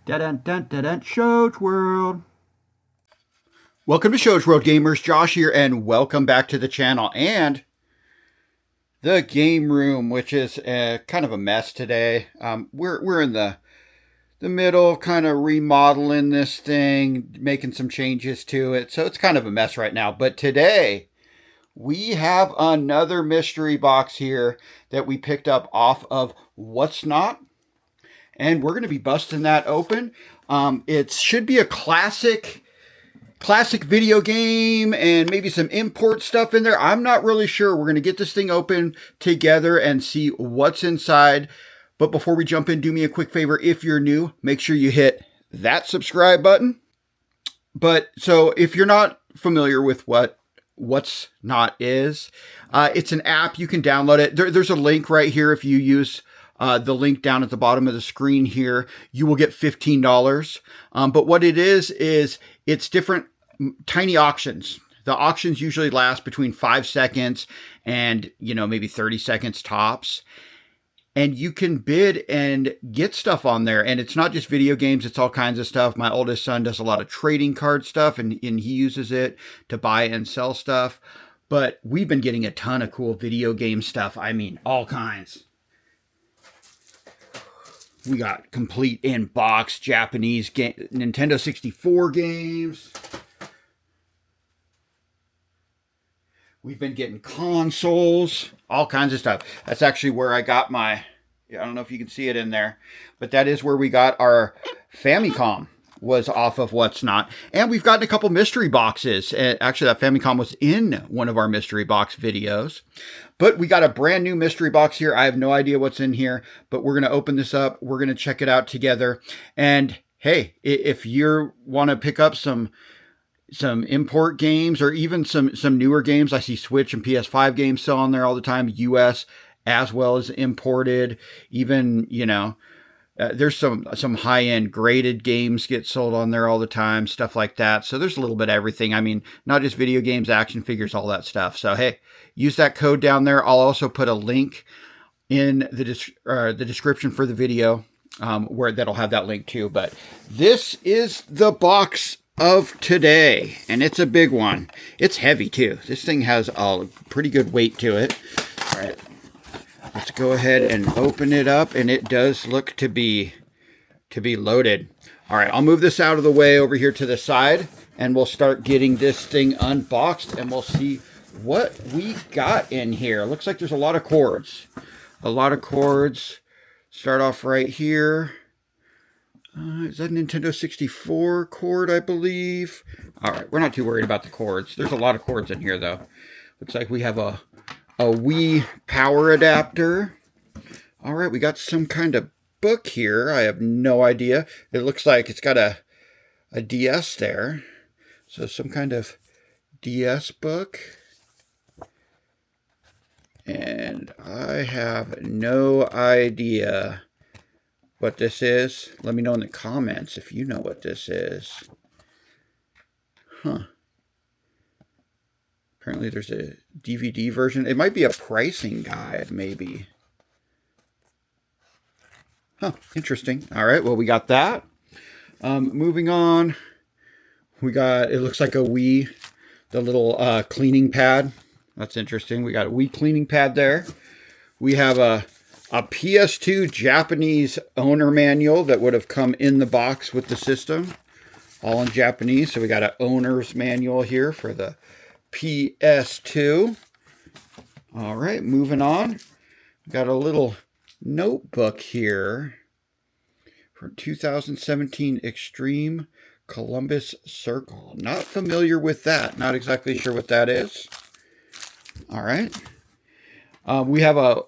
Dun dun dun dun Shows World. Welcome to Shows World, gamers. Josh here, and welcome back to the channel and the game room, which is kind of a mess today. We're in the middle, kind of remodeling this thing, making some changes to it, so it's kind of a mess right now. But today we have another mystery box here that we picked up off of What's Not. And we're going to be busting that open. It should be a classic video game and maybe some import stuff in there. I'm not really sure. We're going to get this thing open together and see what's inside. But before we jump in, do me a quick favor. If you're new, make sure you hit that subscribe button. But so if you're not familiar with What's Not is, it's an app. You can download it. There's a link right here. If you use the link down at the bottom of the screen here, you will get $15. But what it is it's different tiny auctions. The auctions usually last between 5 seconds and, maybe 30 seconds tops. And you can bid and get stuff on there. And it's not just video games. It's all kinds of stuff. My oldest son does a lot of trading card stuff, and he uses it to buy and sell stuff. But we've been getting a ton of cool video game stuff. I mean, all kinds. We got complete in-box Japanese Nintendo 64 games. We've been getting consoles, all kinds of stuff. That's actually where I got my, I don't know if you can see it in there, but that is where we got our Famicom, was off of What's Not. And we've gotten a couple mystery boxes. Actually, that Famicom was in one of our mystery box videos. But we got a brand new mystery box here. I have no idea what's in here, but we're going to open this up. We're going to check it out together. And hey, if you want to pick up some import games or even some newer games, I see Switch and PS5 games still on there all the time, US as well as imported. Even, there's some high-end graded games get sold on there all the time, stuff like that. So there's a little bit of everything. I mean, not just video games, action figures, all that stuff. So hey, use that code down there. I'll also put a link in the description for the video where that'll have that link too. But this is the box of today, and it's a big one. It's heavy too. This thing has a pretty good weight to it. All right. Let's go ahead and open it up, and it does look to be loaded. All right, I'll move this out of the way over here to the side, and we'll start getting this thing unboxed, and we'll see what we got in here. Looks like there's a lot of cords. Start off right here. Is that a Nintendo 64 cord, I believe? All right, we're not too worried about the cords. There's a lot of cords in here, though. Looks like we have a Wii power adapter. All right, we got some kind of book here. I have no idea. It looks like it's got a DS there. So some kind of DS book. And I have no idea what this is. Let me know in the comments if you know what this is. Huh. Apparently there's a DVD version. It might be a pricing guide, maybe. Huh, interesting. All right, well, we got that. Moving on. We got, it looks like a Wii, the little cleaning pad. That's interesting. We got a Wii cleaning pad there. We have a PS2 Japanese owner manual that would have come in the box with the system. All in Japanese. So we got an owner's manual here for the PS2. All right, moving on. We've got a little notebook here for 2017 Extreme Columbus Circle. Not familiar with that. Not exactly sure what that is. All right. We have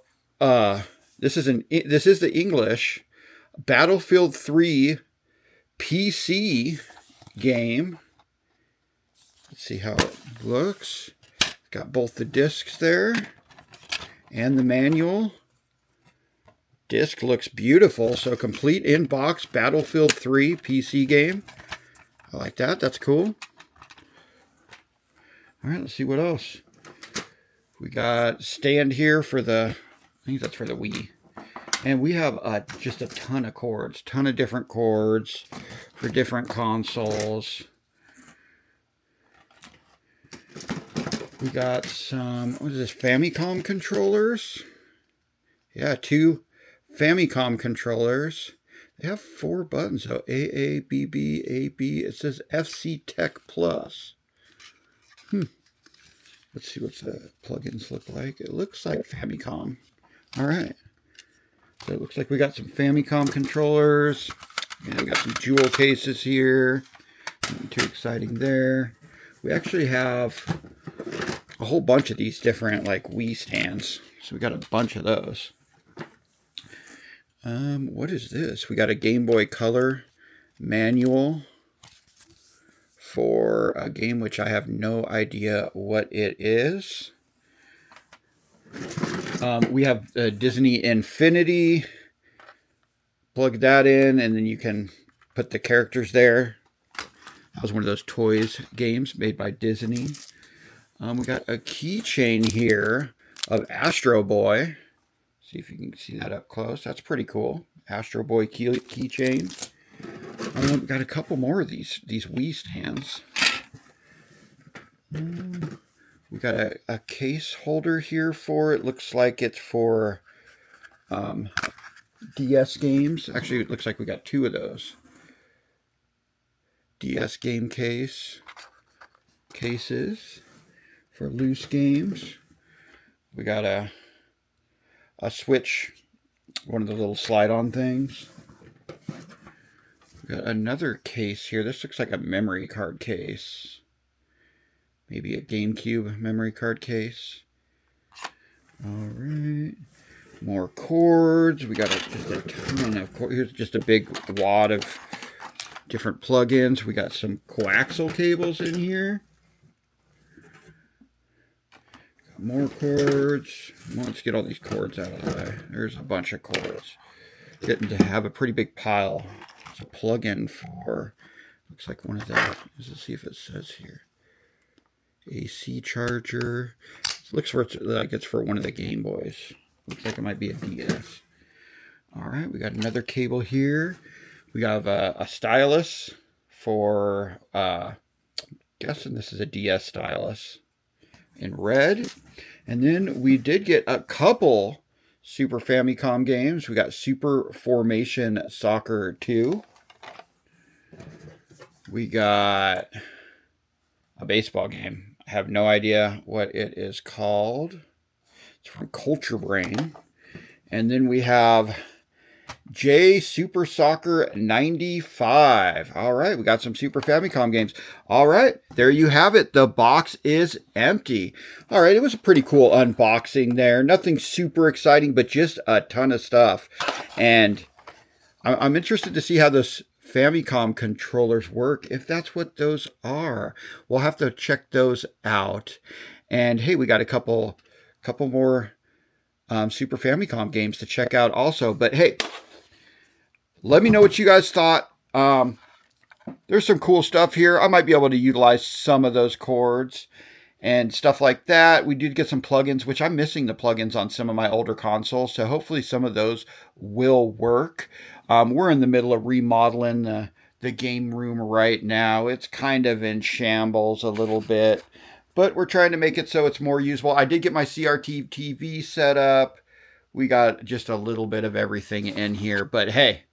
this is the English Battlefield 3 PC game. Let's see how it looks. Got both the discs there and the manual. Disc looks beautiful. So complete in-box Battlefield 3 PC game. I like that. That's cool. All right, let's see what else. We got stand here for the, I think that's for the Wii. And we have just a ton of cords, ton of different cords for different consoles. We got some, what is this, Famicom controllers? Yeah, 2 Famicom controllers. They have 4 buttons though. AA, BB, AB. It says FC Tech Plus. Let's see what the plugins look like. It looks like Famicom. All right. So it looks like we got some Famicom controllers. And we got some jewel cases here. Nothing too exciting there. We actually have a whole bunch of these different like Wii stands. So we got a bunch of those. What is this? We got a Game Boy Color manual for a game which I have no idea what it is. We have Disney Infinity. Plug that in, and then you can put the characters there. That was one of those toys games made by Disney. We got a keychain here of Astro Boy. See if you can see that up close. That's pretty cool. Astro Boy keychain. We got a couple more of these Wii stands. We got a case holder here for it. Looks like it's for DS games. Actually, it looks like we got 2 of those. DS game cases for loose games. We got a Switch, one of the little slide-on things. We got another case here. This looks like a memory card case. Maybe a GameCube memory card case. All right. More cords. We got just a ton of cords. Here's just a big wad of different plugins. We got some coaxial cables in here. Got more cords. Let's get all these cords out of the way. There's a bunch of cords. Getting to have a pretty big pile. It's a plug-in for, looks like one of that. Let's see if it says here. AC charger. It looks like it's for one of the Game Boys. Looks like it might be a DS. All right, we got another cable here. We have a stylus for, guessing this is a DS stylus in red. And then we did get a couple Super Famicom games. We got Super Formation Soccer 2. We got a baseball game. I have no idea what it is called. It's from Culture Brain. And then we have J Super Soccer 95. All right, we got some Super Famicom games. All right, there you have it. The box is empty. All right, it was a pretty cool unboxing there. Nothing super exciting, but just a ton of stuff. And I'm interested to see how those Famicom controllers work, if that's what those are. We'll have to check those out. And hey, we got a couple more Super Famicom games to check out also. But hey, let me know what you guys thought. There's some cool stuff here. I might be able to utilize some of those cords and stuff like that. We did get some plugins, which I'm missing the plugins on some of my older consoles. So hopefully some of those will work. We're in the middle of remodeling the game room right now. It's kind of in shambles a little bit, but we're trying to make it so it's more usable. I did get my CRT TV set up. We got just a little bit of everything in here, but hey,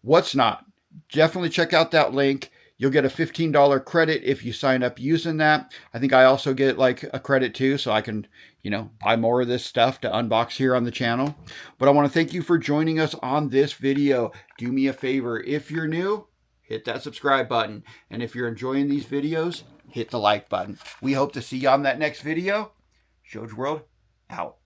what's not? Definitely check out that link. You'll get a $15 credit if you sign up using that. I think I also get like a credit too, so I can, buy more of this stuff to unbox here on the channel. But I want to thank you for joining us on this video. Do me a favor. If you're new, hit that subscribe button. And if you're enjoying these videos, hit the like button. We hope to see you on that next video. Shows World, out.